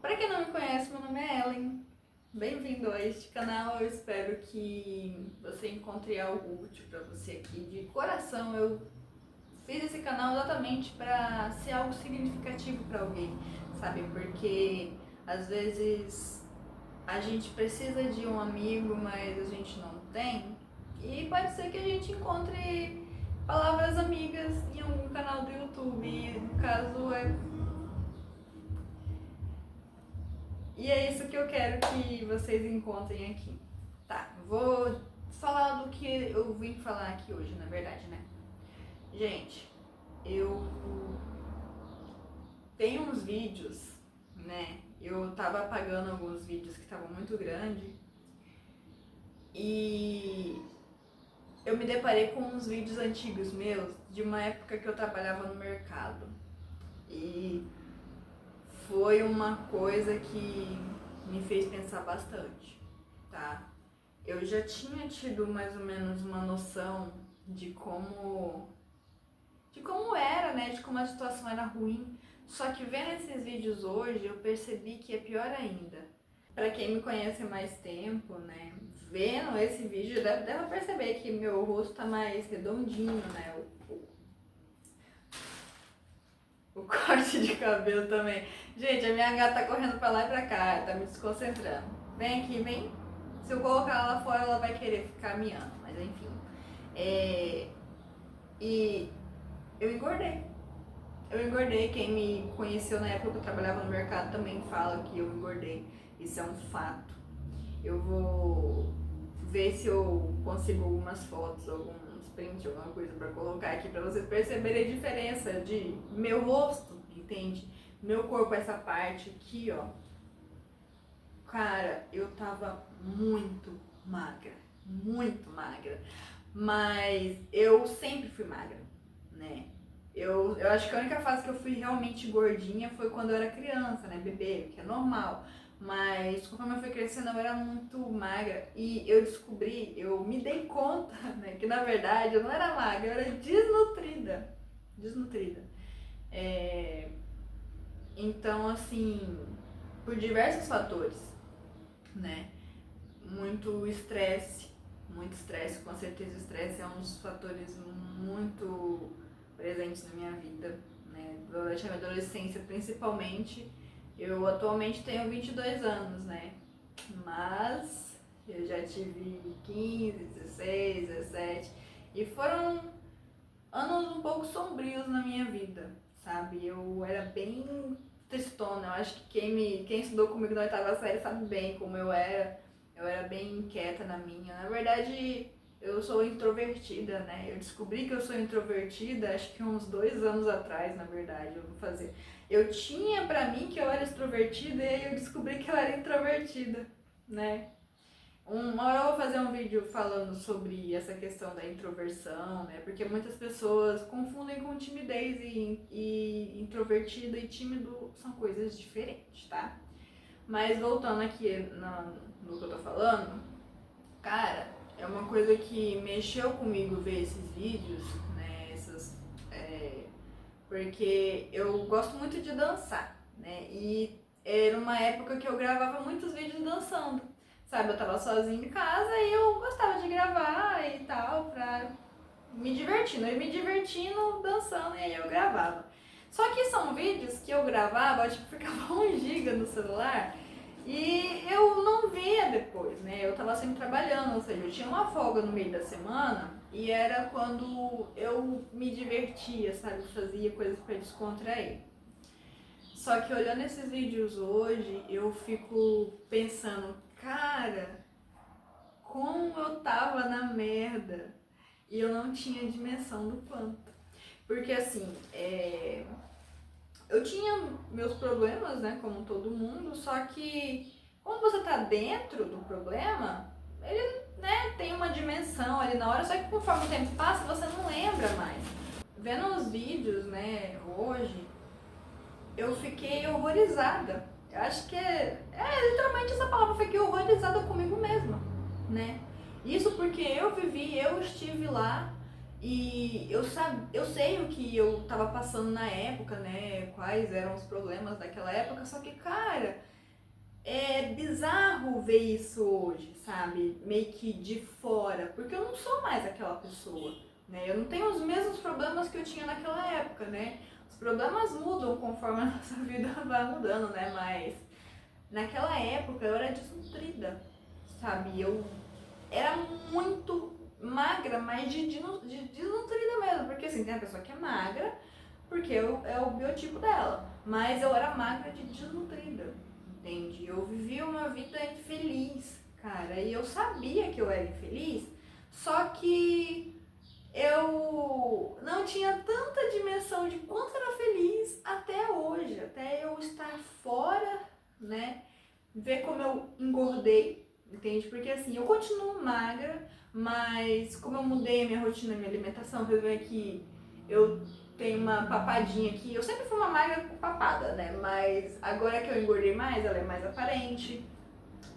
Para quem não me conhece, meu nome é Ellen. Bem-vindo a este canal. Eu espero que você encontre algo útil para você aqui. De coração, eu fiz esse canal exatamente para ser algo significativo para alguém, sabe? Porque às vezes a gente precisa de um amigo, mas a gente não tem. E pode ser que a gente encontre palavras amigas em algum canal do YouTube. E no caso E é isso que eu quero que vocês encontrem aqui. Tá, vou falar do que eu vim falar aqui hoje, na verdade, né? Gente, eu tenho uns vídeos, né? Eu tava apagando alguns vídeos que estavam muito grandes e eu me deparei com uns vídeos antigos meus de uma época que eu trabalhava no mercado. E foi uma coisa que me fez pensar bastante, tá? Eu já tinha tido mais ou menos uma noção de como era, né? De como a situação era ruim. Só que vendo esses vídeos hoje, eu percebi que é pior ainda. Pra quem me conhece há mais tempo, né? Vendo esse vídeo, deve perceber que meu rosto tá mais redondinho, né? O corte de cabelo também. Gente, a minha gata tá correndo pra lá e pra cá, tá me desconcentrando. Vem aqui, vem. Se eu colocar ela lá fora, ela vai querer ficar miando, mas enfim. E eu engordei. Eu engordei. Quem me conheceu na época que eu trabalhava no mercado também fala que eu engordei. Isso é um fato. Eu vou ver se eu consigo algumas fotos, alguns prints, alguma coisa pra colocar aqui pra vocês perceberem a diferença de meu rosto, entende? Meu corpo, essa parte aqui, ó. Cara, eu tava muito magra, muito magra. Mas eu sempre fui magra, né? Eu acho que a única fase que eu fui realmente gordinha foi quando eu era criança, né? Bebê, que é normal. Mas conforme eu fui crescendo, eu era muito magra. E eu descobri, eu me dei conta, né? Que na verdade eu não era magra, eu era desnutrida. Desnutrida. Então, assim, por diversos fatores, né? Muito estresse, com certeza o estresse é um dos fatores muito presentes na minha vida, né? Durante a minha adolescência, principalmente. Eu atualmente tenho 22 anos, né? Mas eu já tive 15, 16, 17 e foram anos um pouco sombrios na minha vida, sabe? Eu era bem tristona. Eu acho que quem estudou comigo na oitava série sabe bem como eu era. Eu era bem inquieta na minha. Na verdade, eu sou introvertida, né? Eu descobri que eu sou introvertida acho que uns 2 anos atrás, na verdade. Eu vou fazer. Eu tinha pra mim que eu era extrovertida e aí eu descobri que eu era introvertida, né? Uma hora eu vou fazer um vídeo falando sobre essa questão da introversão, né? Porque muitas pessoas confundem com timidez e introvertido e tímido são coisas diferentes, tá? Mas voltando aqui no que eu tô falando, cara, é uma coisa que mexeu comigo ver esses vídeos, né? Porque eu gosto muito de dançar, né? E era uma época que eu gravava muitos vídeos dançando, sabe? Eu tava sozinha em casa e eu gostava de gravar e tal, pra me divertindo. Eu me divertindo dançando e aí eu gravava. Só que são vídeos que eu gravava, tipo, ficava 1 GB no celular e eu não via depois, né? Eu tava sempre trabalhando, ou seja, eu tinha uma folga no meio da semana e era quando eu me divertia, sabe? Fazia coisas pra descontrair. Só que olhando esses vídeos hoje, eu fico pensando, cara, como eu tava na merda e eu não tinha dimensão do quanto. Porque assim, eu tinha meus problemas, né, como todo mundo, só que quando você tá dentro do problema, ele, né, tem uma dimensão ali na hora, só que conforme o tempo passa, você não lembra mais. Vendo os vídeos, né, hoje, eu fiquei horrorizada. Eu acho que literalmente essa palavra, eu fiquei horrorizada comigo mesma, né? Isso porque eu vivi, eu estive lá e eu sei o que eu tava passando na época, né? Quais eram os problemas daquela época, só que, cara, é bizarro ver isso hoje, sabe? Meio que de fora, porque eu não sou mais aquela pessoa, né? Eu não tenho os mesmos problemas que eu tinha naquela época, né? Os problemas mudam conforme a nossa vida vai mudando, né? Mas naquela época eu era desnutrida, sabe? Eu era muito magra, mas de desnutrida mesmo, porque assim, tem a pessoa que é magra, porque é o biotipo dela, mas eu era magra de desnutrida, entende? Eu vivia uma vida infeliz, cara, e eu sabia que eu era infeliz, só que eu não tinha tanta dimensão de quanto era feliz até hoje, até eu estar fora, né? Ver como eu engordei, entende? Porque assim, eu continuo magra, mas como eu mudei a minha rotina, a minha alimentação, você vê que eu tenho uma papadinha aqui. Eu sempre fui uma magra com papada, né? Mas agora que eu engordei mais, ela é mais aparente.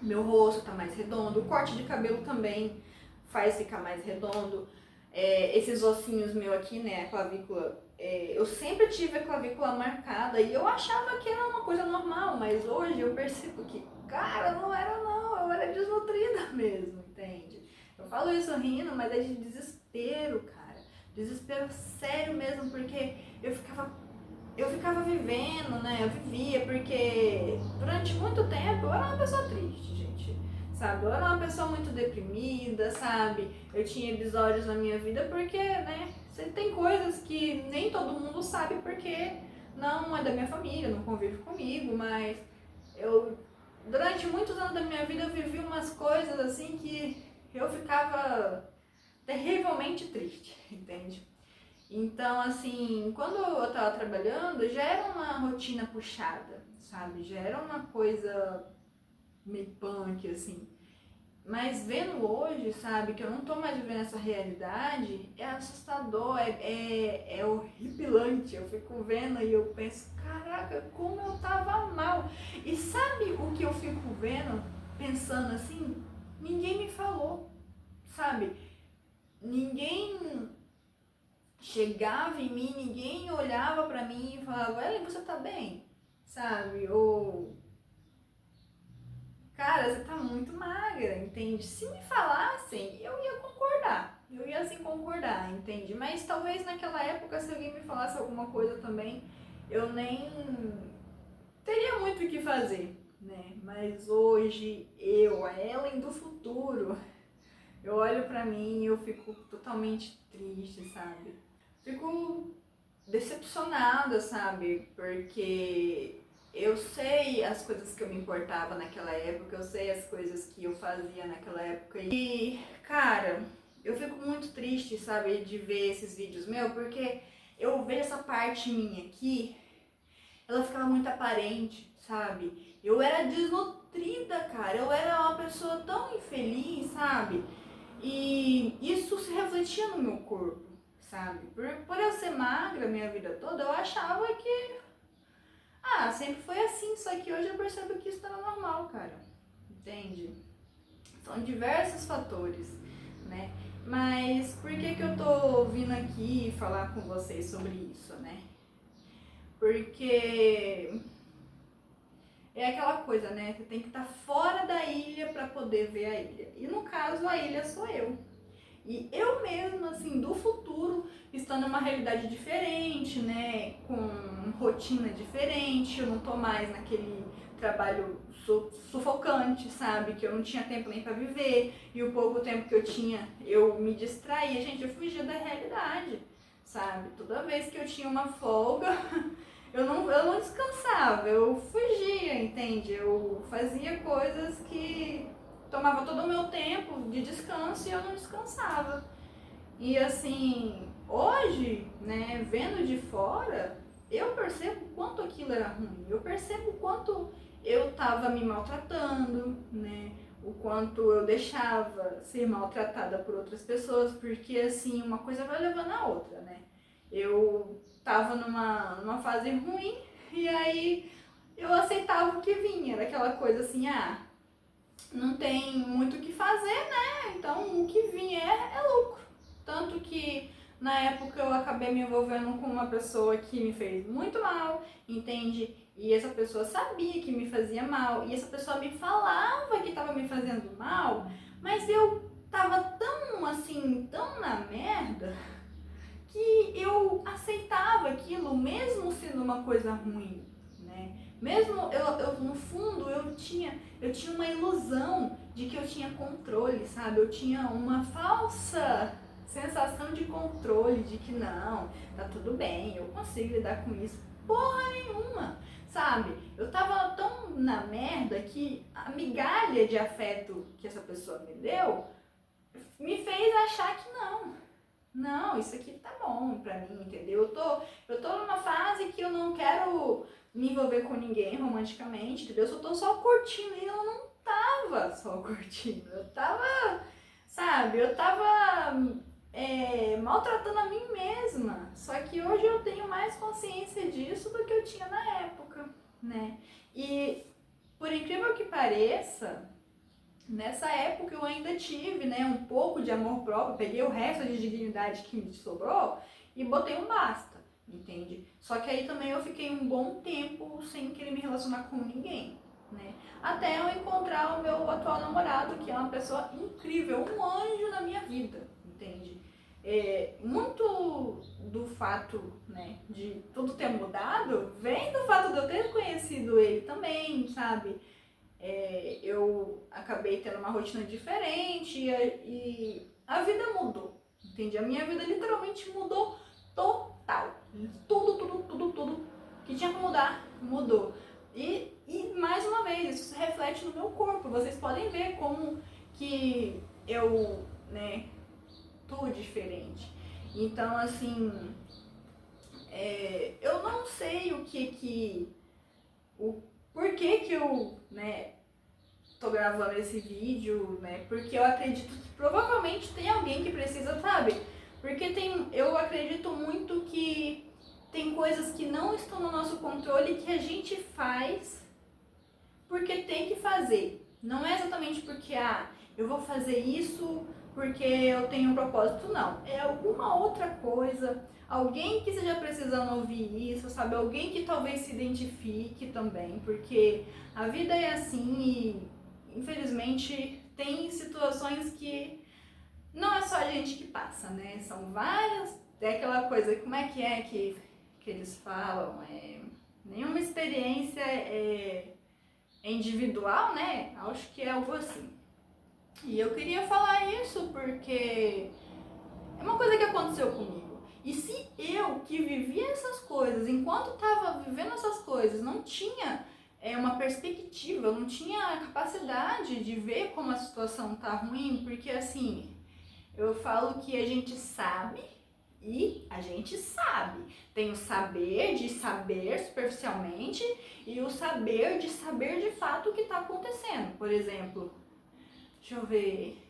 Meu rosto tá mais redondo, o corte de cabelo também faz ficar mais redondo. Esses ossinhos meu aqui, né, a clavícula, eu sempre tive a clavícula marcada e eu achava que era uma coisa normal, mas hoje eu percebo que, cara, não era não, eu era desnutrida mesmo, entende? Eu falo isso rindo, mas é de desespero, cara, desespero sério mesmo, porque eu ficava vivendo, né? Eu vivia, porque durante muito tempo eu era uma pessoa triste, gente. Sabe? Eu era uma pessoa muito deprimida, sabe? Eu tinha episódios na minha vida porque, né? Tem coisas que nem todo mundo sabe porque não é da minha família, não convive comigo, mas eu, durante muitos anos da minha vida, eu vivi umas coisas assim que eu ficava terrivelmente triste, entende? Então, assim, quando eu tava trabalhando, já era uma rotina puxada, sabe? Já era uma coisa meio punk, assim. Mas vendo hoje, sabe, que eu não tô mais vivendo essa realidade, é assustador, é horripilante. Eu fico vendo e eu penso, caraca, como eu tava mal. E sabe o que eu fico vendo, pensando assim? Ninguém me falou, sabe? Ninguém chegava em mim, ninguém olhava pra mim e falava, Ellen, você tá bem? Sabe? Ou, cara, você tá muito magra, entende? Se me falassem, eu ia concordar. Eu ia assim concordar, entende? Mas talvez naquela época, se alguém me falasse alguma coisa também, eu nem teria muito o que fazer, né? Mas hoje, eu, a Ellen do futuro, eu olho pra mim e eu fico totalmente triste, sabe? Fico decepcionada, sabe? Porque eu sei as coisas que eu me importava naquela época, eu sei as coisas que eu fazia naquela época. E, cara, eu fico muito triste, sabe, de ver esses vídeos meus, porque eu vejo essa parte minha aqui, ela ficava muito aparente, sabe? Eu era desnutrida, cara, eu era uma pessoa tão infeliz, sabe? E isso se refletia no meu corpo, sabe? Por eu ser magra a minha vida toda, eu achava que, sempre foi assim, só que hoje eu percebo que isso era normal, cara. Entende? São diversos fatores, né? Mas por que eu tô vindo aqui falar com vocês sobre isso, né? Porque é aquela coisa, né? Você tem que estar fora da ilha para poder ver a ilha. E no caso, a ilha sou eu. E eu mesma, assim, do futuro, estando numa realidade diferente, né, com rotina diferente, eu não tô mais naquele trabalho sufocante, sabe, que eu não tinha tempo nem pra viver, e o pouco tempo que eu tinha, eu me distraía, gente, eu fugia da realidade, sabe, toda vez que eu tinha uma folga, eu não descansava, eu fugia, entende, eu fazia coisas que tomava todo o meu tempo de descanso e eu não descansava. E assim, hoje, né, vendo de fora, eu percebo quanto aquilo era ruim. Eu percebo quanto eu estava me maltratando, né? O quanto eu deixava ser maltratada por outras pessoas, porque assim, uma coisa vai levando a outra, né? Eu tava numa fase ruim e aí eu aceitava o que vinha, era aquela coisa assim, não tem muito o que fazer, né? Então o que vier é lucro. Tanto que na época eu acabei me envolvendo com uma pessoa que me fez muito mal, entende? e essa pessoa sabia que me fazia mal, e essa pessoa me falava que estava me fazendo mal, mas eu tava tão assim, tão na merda, que eu aceitava aquilo mesmo sendo uma coisa ruim, né? Mesmo eu no fundo eu tinha uma ilusão de que eu tinha controle, sabe? Eu tinha uma falsa sensação de controle, de que não, tá tudo bem, eu consigo lidar com isso. Porra nenhuma, sabe? Eu tava tão na merda que a migalha de afeto que essa pessoa me deu me fez achar que não, isso aqui tá bom pra mim, entendeu? Eu tô numa fase que eu não quero me envolver com ninguém romanticamente, entendeu? Eu tô só curtindo e eu não tava só curtindo. Eu tava, sabe, maltratando a mim mesma. Só que hoje eu tenho mais consciência disso do que eu tinha na época, né? E por incrível que pareça, nessa época eu ainda tive, né, um pouco de amor próprio, peguei o resto de dignidade que me sobrou e botei um basta, entende? Só que aí também eu fiquei um bom tempo sem querer me relacionar com ninguém, né? Até eu encontrar o meu atual namorado, que é uma pessoa incrível, um anjo na minha vida, entende? Muito do fato, né, de tudo ter mudado, vem do fato de eu ter conhecido ele também, sabe? Eu acabei tendo uma rotina diferente e a vida mudou, entende? A minha vida literalmente mudou total. Tudo que tinha que mudar, mudou. E mais uma vez, isso se reflete no meu corpo. Vocês podem ver como que eu, né, tô diferente. Então, assim, eu não sei por que eu, né, tô gravando esse vídeo, né? Porque eu acredito que provavelmente tem alguém que precisa, sabe? Porque eu acredito muito que tem coisas que não estão no nosso controle que a gente faz porque tem que fazer. Não é exatamente porque, eu vou fazer isso porque eu tenho um propósito, não. É alguma outra coisa, alguém que esteja precisando ouvir isso, sabe? Alguém que talvez se identifique também, porque a vida é assim e, infelizmente, tem situações que não é só a gente que passa, né? São várias, é aquela coisa, como é que eles falam? Nenhuma experiência é individual, né? Acho que é algo assim. E eu queria falar isso porque é uma coisa que aconteceu comigo. E se eu, que vivia essas coisas, enquanto estava vivendo essas coisas, não tinha uma perspectiva, eu não tinha a capacidade de ver como a situação tá ruim, porque assim, eu falo que a gente sabe e a gente sabe. Tem o saber de saber superficialmente e o saber de saber de fato o que está acontecendo. Por exemplo, deixa eu ver.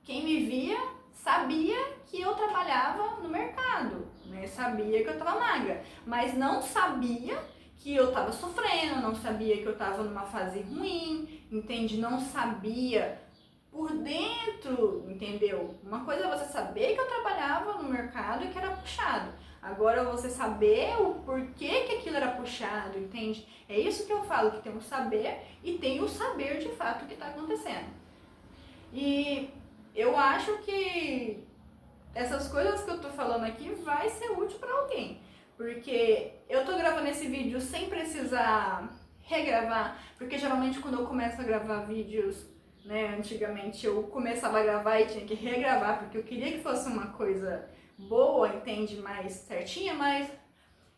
Quem me via sabia que eu trabalhava no mercado, né? Sabia que eu estava magra, mas não sabia que eu estava sofrendo, não sabia que eu estava numa fase ruim, entende? Não sabia por dentro, entendeu? Uma coisa é você saber que eu trabalhava no mercado e que era puxado. Agora você saber o porquê que aquilo era puxado, entende? É isso que eu falo, que tem o saber e tem o saber de fato o que está acontecendo. E eu acho que essas coisas que eu tô falando aqui vai ser útil para alguém. Porque eu tô gravando esse vídeo sem precisar regravar, porque geralmente quando eu começo a gravar vídeos, né, antigamente eu começava a gravar e tinha que regravar, porque eu queria que fosse uma coisa boa, entende, mais certinha, mas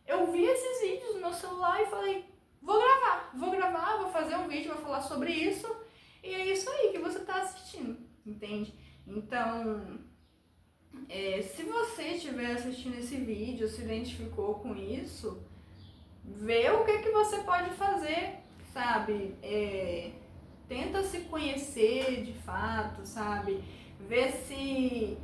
eu vi esses vídeos no meu celular e falei, vou gravar, vou fazer um vídeo, vou falar sobre isso, e é isso aí que você tá assistindo, entende? Então, se você estiver assistindo esse vídeo, se identificou com isso, vê o que você pode fazer, sabe? Tenta se conhecer de fato, sabe? Vê se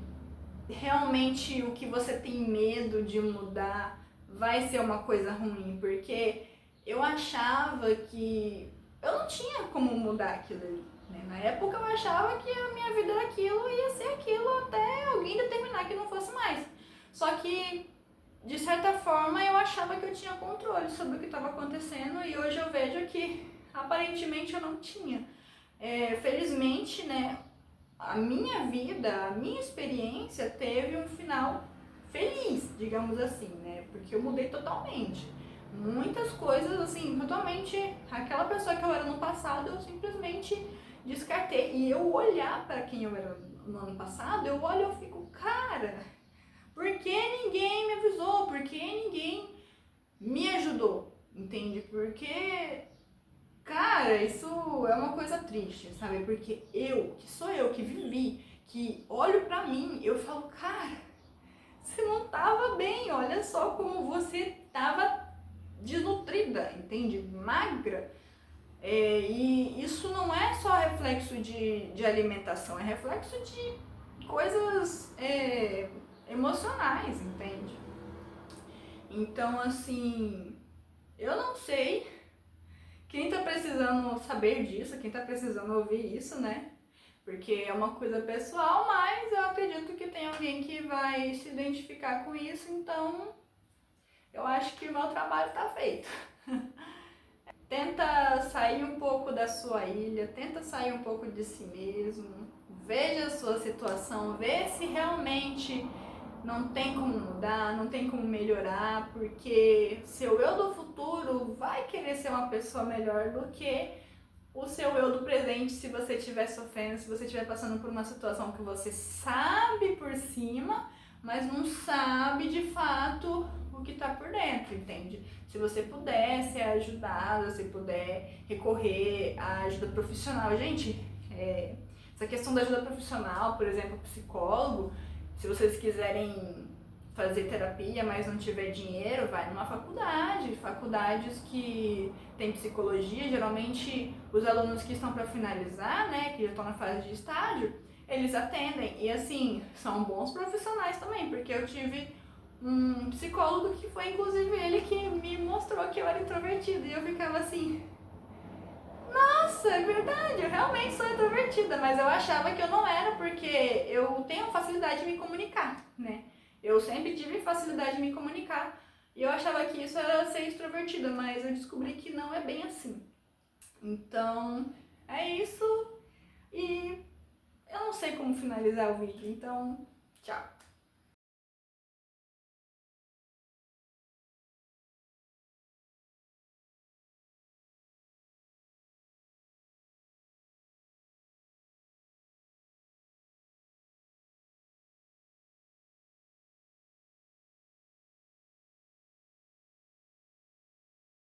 realmente o que você tem medo de mudar vai ser uma coisa ruim, porque eu achava que eu não tinha como mudar aquilo ali, né? Na época eu achava que a minha vida era aquilo e ia ser aquilo até alguém determinar que não fosse mais. Só que de certa forma eu achava que eu tinha controle sobre o que estava acontecendo e hoje eu vejo que aparentemente eu não tinha. Felizmente, né, a minha vida, a minha experiência teve um final feliz, digamos assim, né, porque eu mudei totalmente. Muitas coisas, assim, totalmente, aquela pessoa que eu era no passado, eu simplesmente descartei. E eu olhar para quem eu era no ano passado, eu olho e eu fico, cara, por que ninguém me avisou? Por que ninguém me ajudou? Entende? Porque, cara, isso é uma coisa triste, sabe? Porque que sou eu, que vivi, que olho pra mim, eu falo, cara, você não tava bem, olha só como você tava desnutrida, entende? Magra. E isso não é só reflexo de alimentação, é reflexo de coisas emocionais, entende? Então, assim, eu não sei quem tá precisando saber disso, quem tá precisando ouvir isso, né? Porque é uma coisa pessoal, mas eu acredito que tem alguém que vai se identificar com isso, então eu acho que o meu trabalho tá feito. Tenta sair um pouco da sua ilha, tenta sair um pouco de si mesmo, veja a sua situação, vê se realmente não tem como mudar, não tem como melhorar, porque seu eu do futuro vai querer ser uma pessoa melhor do que o seu eu do presente se você estiver sofrendo, se você estiver passando por uma situação que você sabe por cima, mas não sabe de fato o que está por dentro, entende? Se você puder ser ajudada, se puder recorrer à ajuda profissional. Gente, essa questão da ajuda profissional, por exemplo, psicólogo, se vocês quiserem fazer terapia, mas não tiver dinheiro, vai numa faculdade. Faculdades que tem psicologia, geralmente os alunos que estão para finalizar, né, que já estão na fase de estágio, eles atendem. E assim, são bons profissionais também, porque eu tive um psicólogo que foi inclusive ele que me mostrou que eu era introvertida. E eu ficava assim, nossa, é verdade, eu realmente sou introvertida, mas eu achava que eu não era porque eu tenho facilidade de me comunicar, né? Eu sempre tive facilidade de me comunicar e eu achava que isso era ser extrovertida, mas eu descobri que não é bem assim. Então, é isso e eu não sei como finalizar o vídeo, então, tchau.